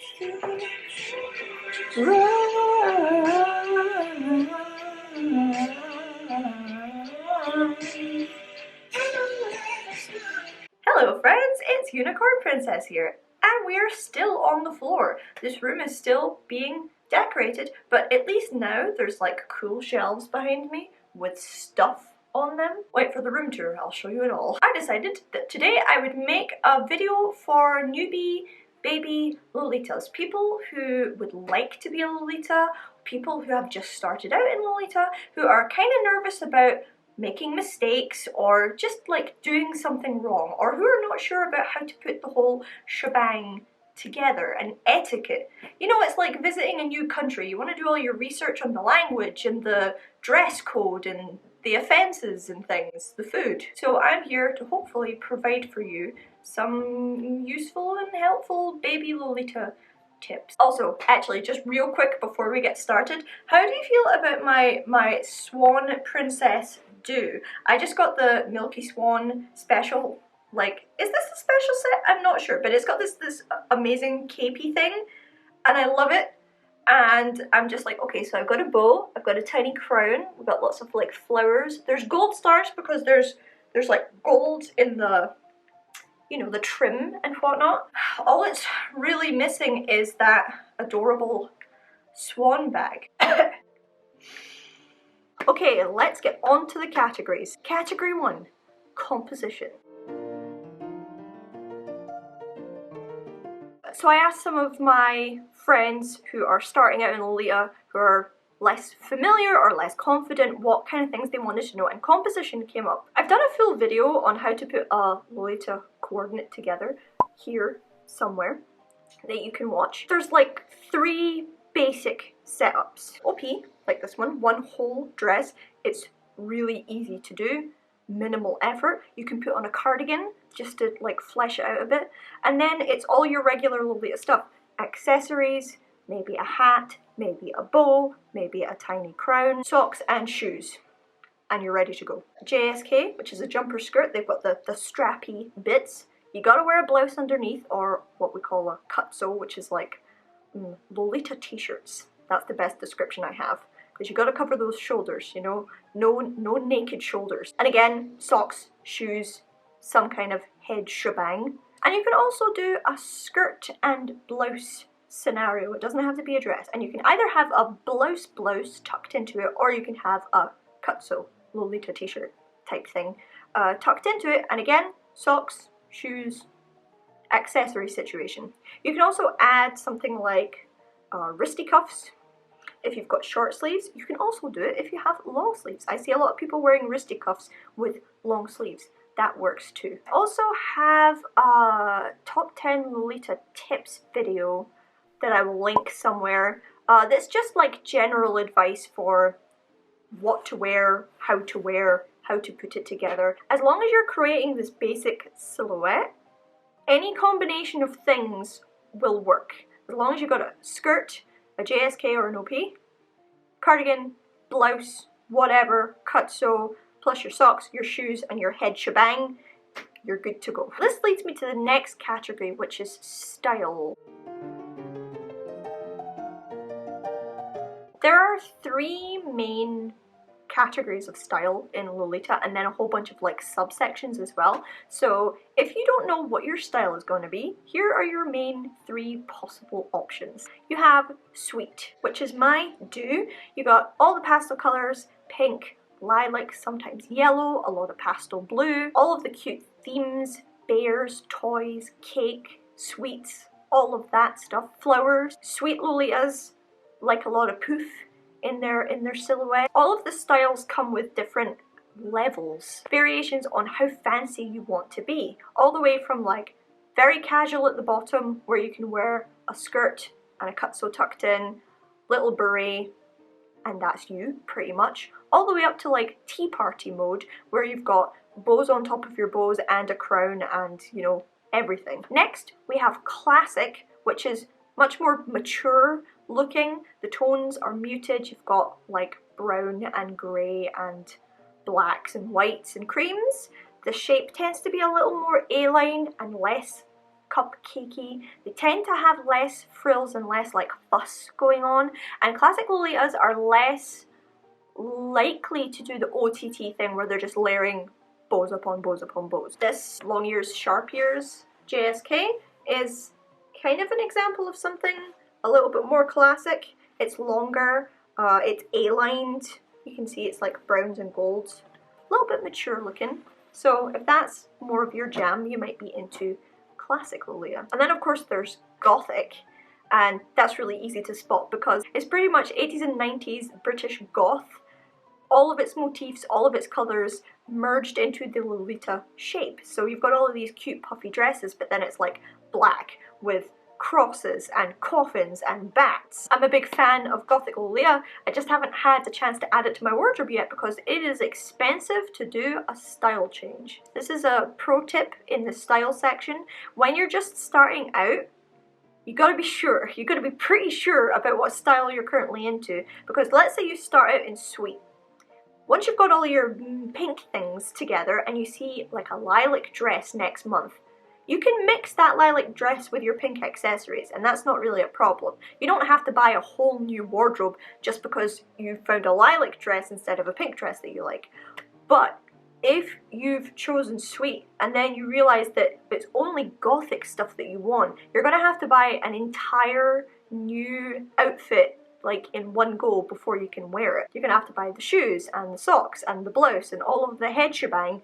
Hello friends, it's Unicorn Princess here, and we're still on the floor. This room is still being decorated, but at least now there's like cool shelves behind me with stuff on them. Wait for the room tour, I'll show you it all. I decided that today I would make a video for newbie baby Lolitas. People who would like to be a Lolita, people who have just started out in Lolita, who are kind of nervous about making mistakes or just like doing something wrong, or who are not sure about how to put the whole shebang together and etiquette. You know, it's like visiting a new country. You want to do all your research on the language and the dress code and the offences and things, the food. So I'm here to hopefully provide for you some useful and helpful baby Lolita tips. Also, actually, just real quick before we get started, how do you feel about my Swan Princess do? I just got the Milky Swan special. Like, is this a special set? I'm not sure, but it's got this amazing capey thing, and I love it. And I'm just like, okay, so I've got a bow, I've got a tiny crown, we've got lots of like flowers. There's gold stars because there's like gold in the, you know, the trim and whatnot. All it's really missing is that adorable swan bag. Okay, let's get on to the categories. Category 1, composition. So I asked some of my friends who are starting out in Lolita, who are less familiar or less confident, what kind of things they wanted to know, and composition came up. I've done a full video on how to put a Lolita coordinate together here somewhere that you can watch. There's like 3 basic setups. OP, like this one whole dress. It's really easy to do, minimal effort. You can put on a cardigan just to like flesh it out a bit, and then it's all your regular Lolita stuff. Accessories, maybe a hat, maybe a bow, maybe a tiny crown, socks and shoes, and you're ready to go. JSK, which is a jumper skirt, they've got the strappy bits. You gotta wear a blouse underneath, or what we call a cutso, which is like Lolita t-shirts. That's the best description I have, because you gotta cover those shoulders, you know, no naked shoulders. And again, socks, shoes, some kind of head shebang. And you can also do a skirt and blouse scenario. It doesn't have to be a dress, and you can either have a blouse tucked into it, or you can have a cutso Lolita t-shirt type thing tucked into it. And again, socks, shoes, accessory situation. You can also add something like wristy cuffs if you've got short sleeves. You can also do it if you have long sleeves. I see a lot of people wearing wristy cuffs with long sleeves. That works too. I also have a top 10 Lolita tips video that I will link somewhere. That's just like general advice for what to wear, how to put it together. As long as you're creating this basic silhouette, any combination of things will work. As long as you've got a skirt, a JSK or an OP, cardigan, blouse, whatever, cutso, plus your socks, your shoes, and your head shebang, you're good to go. This leads me to the next category, which is style. There are 3 main categories of style in Lolita, and then a whole bunch of like subsections as well. So if you don't know what your style is going to be, here are your main 3 possible options. You have sweet, which is my do. You got all the pastel colors, pink, lilac, sometimes yellow, a lot of pastel blue, all of the cute themes, bears, toys, cake, sweets, all of that stuff, flowers, sweet Lolitas, like a lot of poof in their silhouette. All of the styles come with different levels, variations on how fancy you want to be, all the way from like very casual at the bottom, where you can wear a skirt and a cutso tucked in, little beret, and that's you pretty much, all the way up to like tea party mode, where you've got bows on top of your bows and a crown and, you know, everything. Next we have classic, which is much more mature looking. The tones are muted. You've got like brown and grey and blacks and whites and creams. The shape tends to be a little more A-line and less cupcakey. They tend to have less frills and less like fuss going on, and classic Lolitas are less likely to do the OTT thing where they're just layering bows upon bows upon bows. This long ears, sharp ears JSK is kind of an example of something a little bit more classic. It's longer, it's A-lined, you can see it's like browns and golds, a little bit mature looking. So if that's more of your jam, you might be into classic Lolita. And then of course there's gothic, and that's really easy to spot because it's pretty much 80s and 90s British goth. All of its motifs, all of its colours merged into the Lolita shape. So you've got all of these cute puffy dresses, but then it's like black with crosses and coffins and bats. I'm a big fan of gothic Lolita. I just haven't had the chance to add it to my wardrobe yet because it is expensive to do a style change. This is a pro tip in the style section. When you're just starting out, you gotta be sure, you gotta be pretty sure about what style you're currently into, because let's say you start out in sweet. Once you've got all your pink things together and you see like a lilac dress next month, you can mix that lilac dress with your pink accessories, and that's not really a problem. You don't have to buy a whole new wardrobe just because you found a lilac dress instead of a pink dress that you like. But if you've chosen sweet and then you realize that it's only gothic stuff that you want, you're gonna have to buy an entire new outfit like in one go before you can wear it. You're gonna have to buy the shoes and the socks and the blouse and all of the head shebang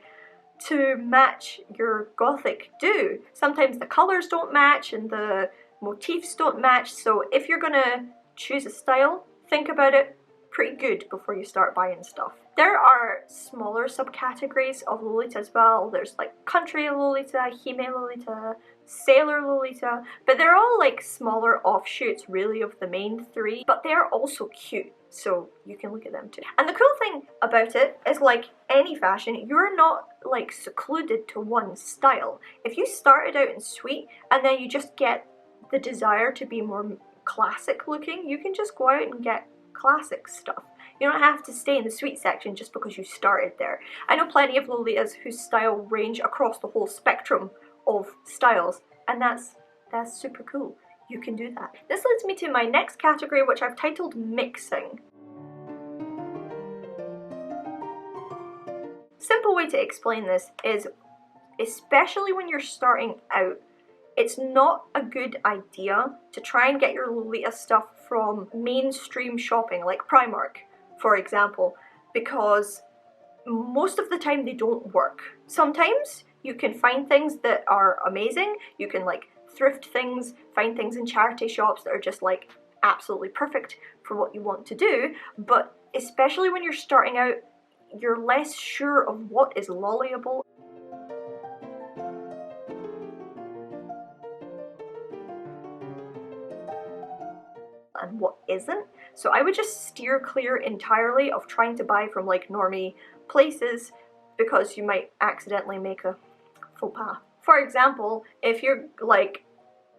to match your gothic do. Sometimes the colours don't match and the motifs don't match, so if you're gonna choose a style, think about it pretty good before you start buying stuff. There are smaller subcategories of Lolita as well. There's like country Lolita, Hime Lolita, sailor Lolita, but they're all like smaller offshoots really of the main three, but they're also cute, so you can look at them too. And the cool thing about it is, like any fashion, you're not like secluded to one style. If you started out in sweet and then you just get the desire to be more classic looking, you can just go out and get classic stuff. You don't have to stay in the sweet section just because you started there. I know plenty of Lolitas whose style range across the whole spectrum of styles, and that's super cool. You can do that. This leads me to my next category, which I've titled mixing. Simple way to explain this is, especially when you're starting out, it's not a good idea to try and get your Lolita stuff from mainstream shopping like Primark, for example, because most of the time they don't work. Sometimes you can find things that are amazing. You can like thrift things, find things in charity shops that are just like absolutely perfect for what you want to do, but especially when you're starting out, you're less sure of what is lollyable and what isn't. So I would just steer clear entirely of trying to buy from like normie places, because you might accidentally make a faux pas. For example, if you're like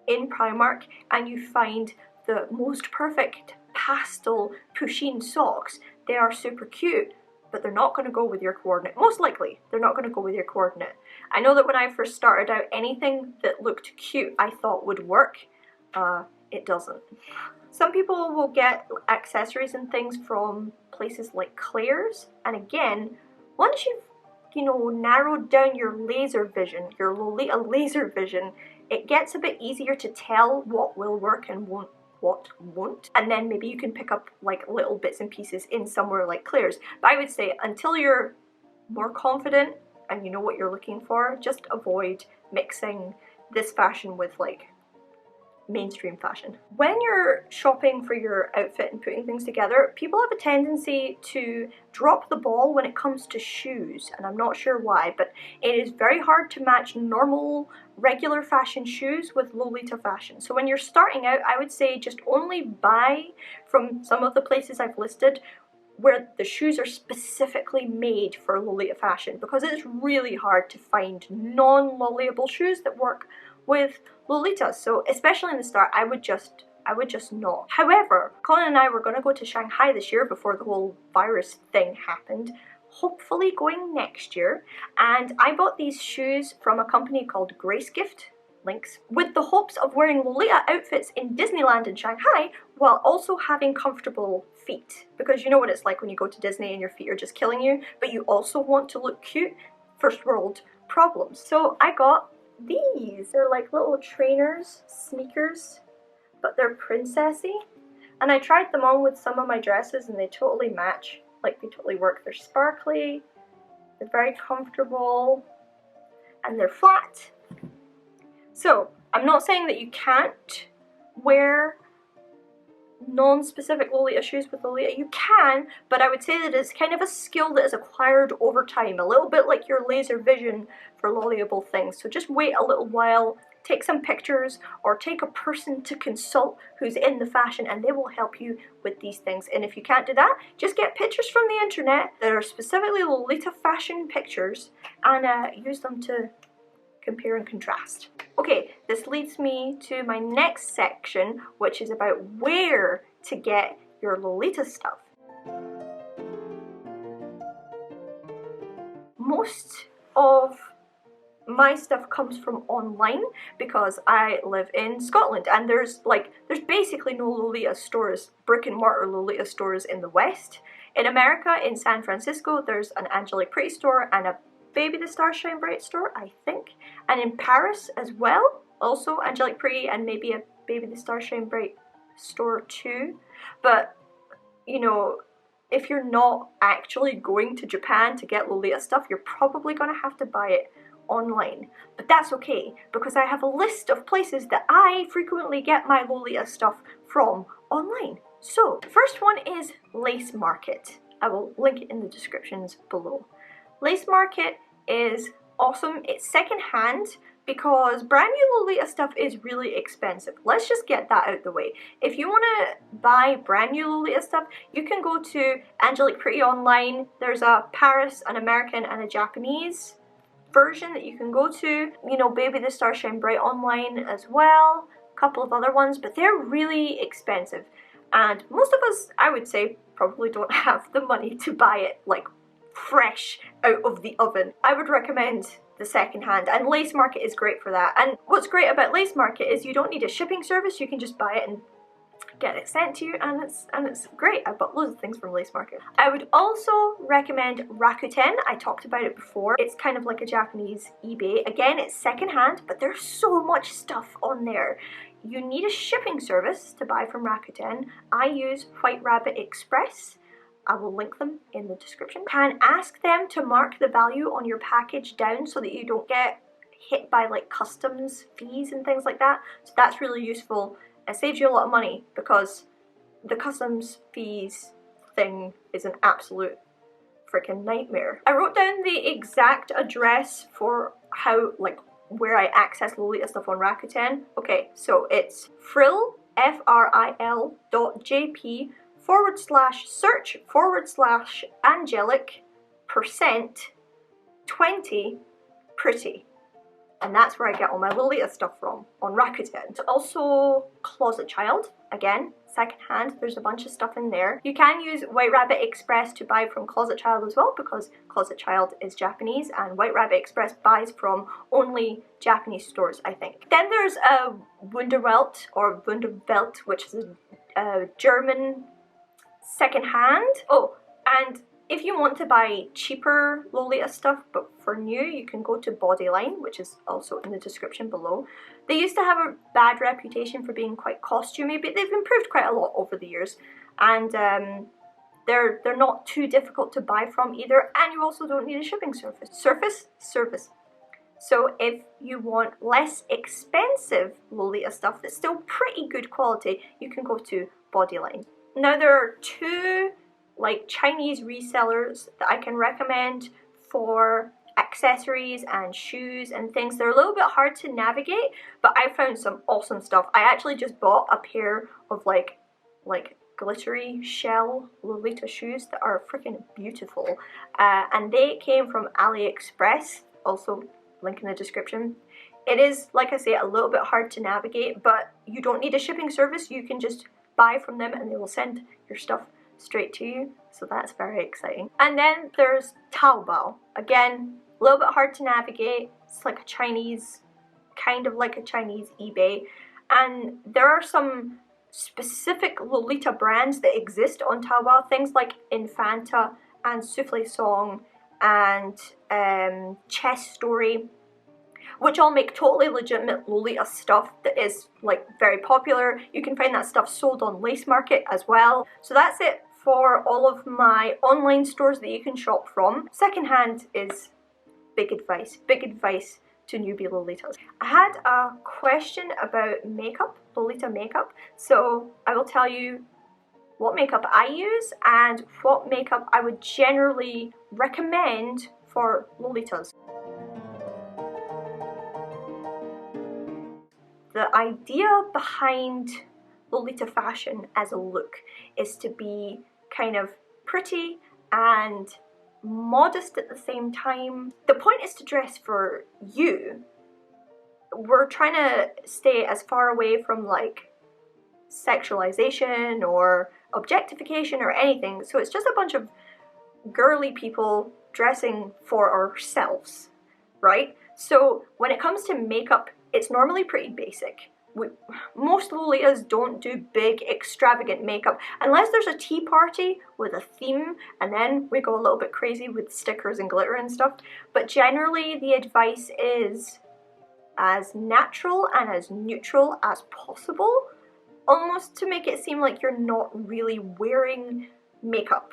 in Primark and you find the most perfect pastel pusheen socks, they are super cute, but they're not going to go with your coordinate. Most likely, they're not going to go with your coordinate. I know that when I first started out, anything that looked cute I thought would work. It doesn't. Some people will get accessories and things from places like Claire's, and again, once you've narrowed down your laser vision, your Lolita laser vision, it gets a bit easier to tell what will work and what won't. And then maybe you can pick up like little bits and pieces in somewhere like Claire's. But I would say until you're more confident and you know what you're looking for, just avoid mixing this fashion with like mainstream fashion. When you're shopping for your outfit and putting things together, people have a tendency to drop the ball when it comes to shoes, and I'm not sure why, but it is very hard to match normal, regular fashion shoes with Lolita fashion. So when you're starting out, I would say just only buy from some of the places I've listed where the shoes are specifically made for Lolita fashion, because it's really hard to find non-lollyable shoes that work with Lolita. So especially in the start, I would just not. However, Colin and I were going to go to Shanghai this year before the whole virus thing happened, hopefully going next year, and I bought these shoes from a company called Grace Gift. links, with the hopes of wearing Lolita outfits in Disneyland in Shanghai while also having comfortable feet. Because you know what it's like when you go to Disney and your feet are just killing you, but you also want to look cute? First world problems. So I got these. They're like little trainers, sneakers, but they're princessy. And I tried them on with some of my dresses and they totally match. Like, they totally work. They're sparkly, they're very comfortable, and they're flat. So, I'm not saying that you can't wear non-specific Lolita shoes with Lolita. You can, but I would say that it's kind of a skill that is acquired over time. A little bit like your laser vision for Lolitable things. So just wait a little while, take some pictures, or take a person to consult who's in the fashion and they will help you with these things. And if you can't do that, just get pictures from the internet that are specifically Lolita fashion pictures and use them to compare and contrast. Okay, this leads me to my next section, which is about where to get your Lolita stuff. Most of my stuff comes from online because I live in Scotland and there's basically no Lolita stores, brick and mortar Lolita stores in the West. In America, in San Francisco, there's an Angelique Pretty store and a Baby the Stars Shine Bright store, I think. And in Paris as well, also Angelique Pretty and maybe a Baby the Stars Shine Bright store too. But, you know, if you're not actually going to Japan to get Lolita stuff, you're probably going to have to buy it online. But that's okay, because I have a list of places that I frequently get my Lolita stuff from online. So, the first one is Lace Market. I will link it in the descriptions below. Lace Market is awesome. It's secondhand because brand new Lolita stuff is really expensive. Let's just get that out the way. If you want to buy brand new Lolita stuff, you can go to Angelique Pretty online. There's a Paris, an American, and a Japanese version that you can go to. You know, Baby the Stars Shine Bright online as well. A couple of other ones, but they're really expensive. And most of us, I would say, probably don't have the money to buy it like fresh out of the oven. I would recommend the secondhand, and Lace Market is great for that. And what's great about Lace Market is you don't need a shipping service. You can just buy it and get it sent to you, and it's great. I've bought loads of things from Lace Market. I would also recommend Rakuten. I talked about it before. It's kind of like a Japanese eBay. Again, it's secondhand, but there's so much stuff on there. You need a shipping service to buy from Rakuten. I use White Rabbit Express. I will link them in the description. You can ask them to mark the value on your package down so that you don't get hit by like customs fees and things like that. So that's really useful. It saves you a lot of money because the customs fees thing is an absolute freaking nightmare. I wrote down the exact address for how, like, where I access Lolita stuff on Rakuten. Okay, so it's frill, fril.jp/search/angelic% 20 and that's where I get all my Lolita stuff from, on Rakuten. It's also Closet Child, again, secondhand. There's a bunch of stuff in there. You can use White Rabbit Express to buy from Closet Child as well, because Closet Child is Japanese and White Rabbit Express buys from only Japanese stores, I think. Then there's a Wunderwelt, or Wunderwelt, which is a German secondhand. Oh, and if you want to buy cheaper Lolita stuff, but for new, you can go to Bodyline, which is also in the description below. They used to have a bad reputation for being quite costumey, but they've improved quite a lot over the years. And they're not too difficult to buy from either, and you also don't need a shipping service. So if you want less expensive Lolita stuff that's still pretty good quality, you can go to Bodyline. Now there are two like Chinese resellers that I can recommend for accessories and shoes and things. They're a little bit hard to navigate, but I found some awesome stuff. I actually just bought a pair of like glittery shell Lolita shoes that are freaking beautiful, and they came from AliExpress, also link in the description. It is, like I say, a little bit hard to navigate, but you don't need a shipping service. You can just buy from them and they will send your stuff straight to you, so that's very exciting. And then there's Taobao. Again, a little bit hard to navigate. It's like a Chinese kind of like a Chinese eBay, and there are some specific Lolita brands that exist on Taobao, things like Infanta and Souffle Song and Chess Story, which all make totally legitimate Lolita stuff that is like very popular. You can find that stuff sold on Lace Market as well. So that's it for all of my online stores that you can shop from. Secondhand is big advice to newbie Lolitas. I had a question about makeup, Lolita makeup, so I will tell you what makeup I use and what makeup I would generally recommend for Lolitas. The idea behind Lolita fashion as a look is to be kind of pretty and modest at the same time. The point is to dress for you. We're trying to stay as far away from like sexualization or objectification or anything, so it's just a bunch of girly people dressing for ourselves, right? So when it comes to makeup, it's normally pretty basic. Most Lolitas don't do big extravagant makeup unless there's a tea party with a theme, and then we go a little bit crazy with stickers and glitter and stuff. But generally the advice is as natural and as neutral as possible, almost to make it seem like you're not really wearing makeup,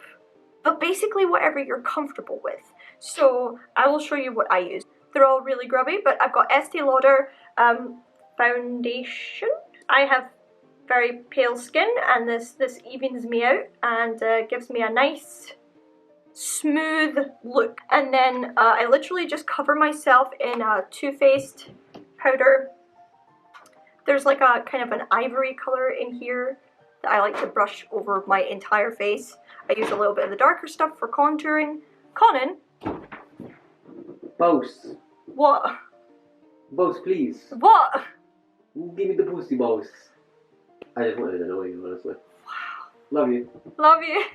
but basically whatever you're comfortable with. So I will show you what I use. They're all really grubby, but I've got Estee Lauder foundation. I have very pale skin, and this evens me out and gives me a nice smooth look. And then I literally just cover myself in a Too Faced powder. There's like a kind of an ivory color in here that I like to brush over my entire face. I use a little bit of the darker stuff for contouring. Conan? Boss. What? Boss, please. What? Give me the pussy, boss. I just wanted to know you, honestly. Wow. Love you. Love you.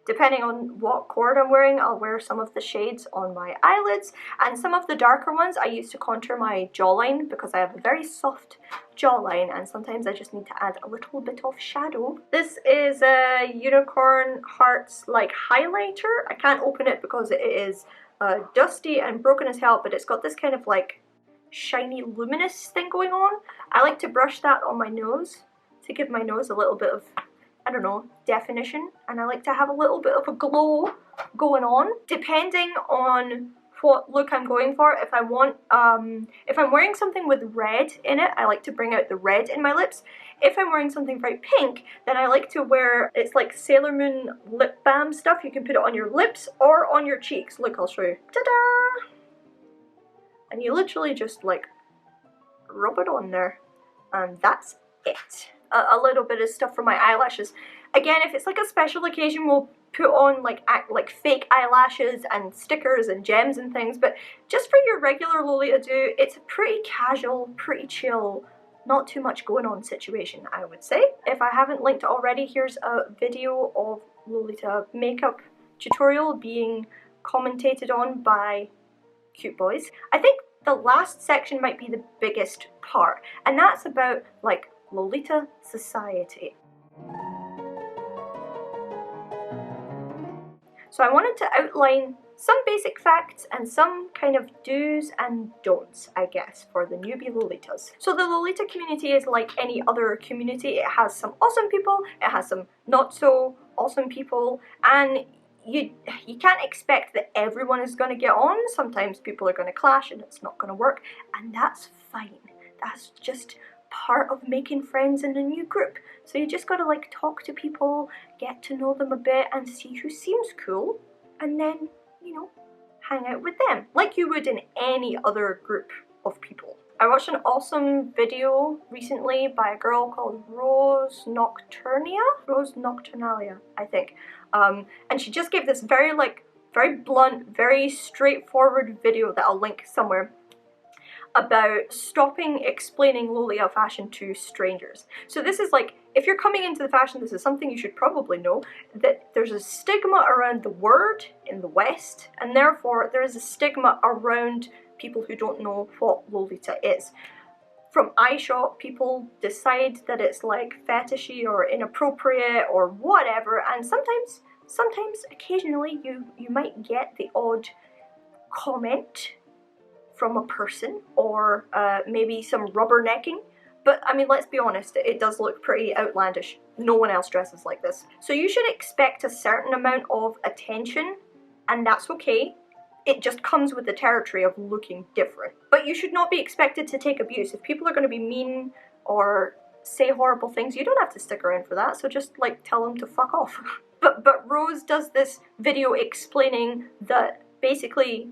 Depending on what cord I'm wearing, I'll wear some of the shades on my eyelids, and some of the darker ones I use to contour my jawline because I have a very soft jawline and sometimes I just need to add a little bit of shadow. This is a Unicorn Hearts like highlighter. I can't open it because it is dusty and broken as hell, but it's got this kind of like shiny luminous thing going on. I like to brush that on my nose to give my nose a little bit of, I don't know, definition, and I like to have a little bit of a glow going on. Depending on what look I'm going for, if I want, if I'm wearing something with red in it, I like to bring out the red in my lips. If I'm wearing something very pink, then I like to wear, it's like Sailor Moon lip balm stuff. You can put it on your lips or on your cheeks. Look, I'll show you. Ta-da! And you literally just like rub it on there, and that's it. A little bit of stuff for my eyelashes. Again, if it's like a special occasion, we'll put on like fake eyelashes and stickers and gems and things, but just for your regular Lolita do, it's a pretty casual, pretty chill, not too much going on situation, I would say. If I haven't linked already, here's a video of Lolita makeup tutorial being commentated on by cute boys. I think the last section might be the biggest part, and that's about like Lolita society. So I wanted to outline some basic facts and some kind of do's and don'ts, I guess, for the newbie Lolitas. So the Lolita community is like any other community. It has some awesome people, it has some not so awesome people, and you can't expect that everyone is going to get on. Sometimes people are going to clash and it's not going to work, and that's fine. That's just part of making friends in a new group. So you just gotta like talk to people, get to know them a bit and see who seems cool, and then, you know, hang out with them like you would in any other group of people. I watched an awesome video recently by a girl called Rose Nocturnalia, I think, and she just gave this very blunt, very straightforward video that I'll link somewhere about stopping explaining Lolita fashion to strangers. So this is like, if you're coming into the fashion, this is something you should probably know, that there's a stigma around the word in the West, and therefore there is a stigma around people who don't know what Lolita is. From iShop, people decide that it's like fetishy or inappropriate or whatever, and sometimes, occasionally, you might get the odd comment from a person, or maybe some rubbernecking. But I mean, let's be honest, it does look pretty outlandish. No one else dresses like this. So you should expect a certain amount of attention, and that's okay. It just comes with the territory of looking different. But you should not be expected to take abuse. If people are going to be mean or say horrible things, you don't have to stick around for that, so just like tell them to fuck off. But Rose does this video explaining that basically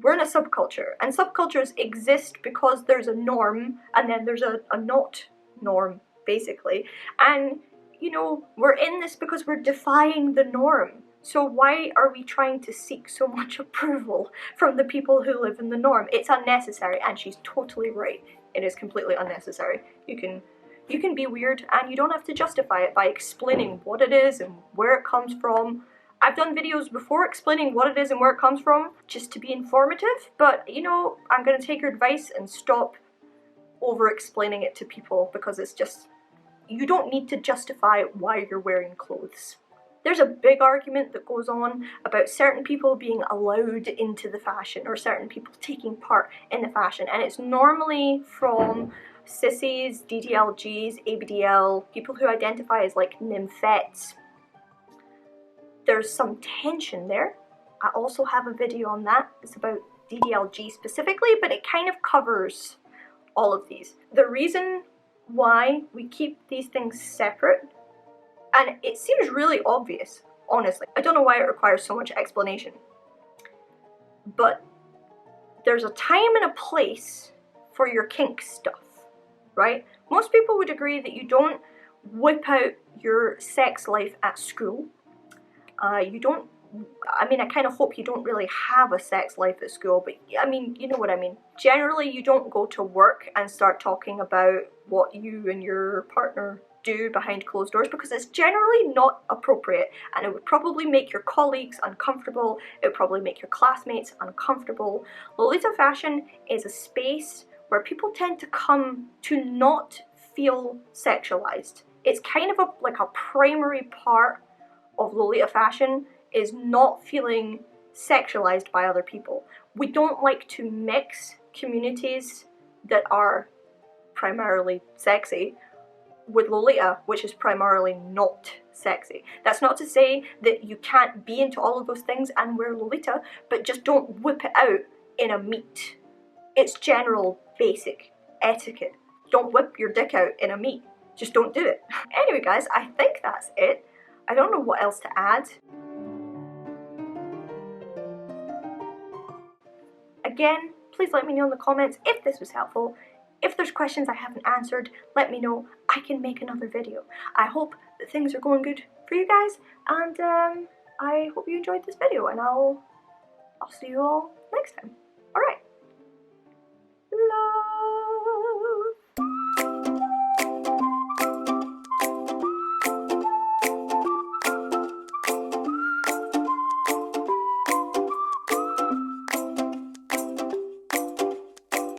we're in a subculture, and subcultures exist because there's a norm and then there's a not norm, basically. And you know, we're in this because we're defying the norm. So why are we trying to seek so much approval from the people who live in the norm? It's unnecessary, and she's totally right. It is completely unnecessary. You can be weird, and you don't have to justify it by explaining what it is and where it comes from. I've done videos before explaining what it is and where it comes from, just to be informative, but you know, I'm gonna take your advice and stop over-explaining it to people, because it's just, you don't need to justify why you're wearing clothes. There's a big argument that goes on about certain people being allowed into the fashion, or certain people taking part in the fashion, and it's normally from sissies, DDLGs, ABDL, people who identify as like nymphettes. There's some tension there. I also have a video on that. It's about DDLG specifically, but it kind of covers all of these. The reason why we keep these things separate, and it seems really obvious, honestly. I don't know why it requires so much explanation. But there's a time and a place for your kink stuff, right? Most people would agree that you don't whip out your sex life at school. You don't, I mean, I kind of hope you don't really have a sex life at school, but I mean, you know what I mean. Generally, you don't go to work and start talking about what you and your partner do behind closed doors, because it's generally not appropriate, and it would probably make your colleagues uncomfortable, it would probably make your classmates uncomfortable. Lolita fashion is a space where people tend to come to not feel sexualized. It's kind of like a primary part of Lolita fashion is not feeling sexualized by other people. We don't like to mix communities that are primarily sexy with Lolita, which is primarily not sexy. That's not to say that you can't be into all of those things and wear Lolita, but just don't whip it out in a meet. It's general basic etiquette. Don't whip your dick out in a meet. Just don't do it. Anyway guys, I think that's it. I don't know what else to add. Again, please let me know in the comments if this was helpful. If there's questions I haven't answered, let me know. I can make another video. I hope that things are going good for you guys, and I hope you enjoyed this video, and I'll see you all next time. Alright. Love.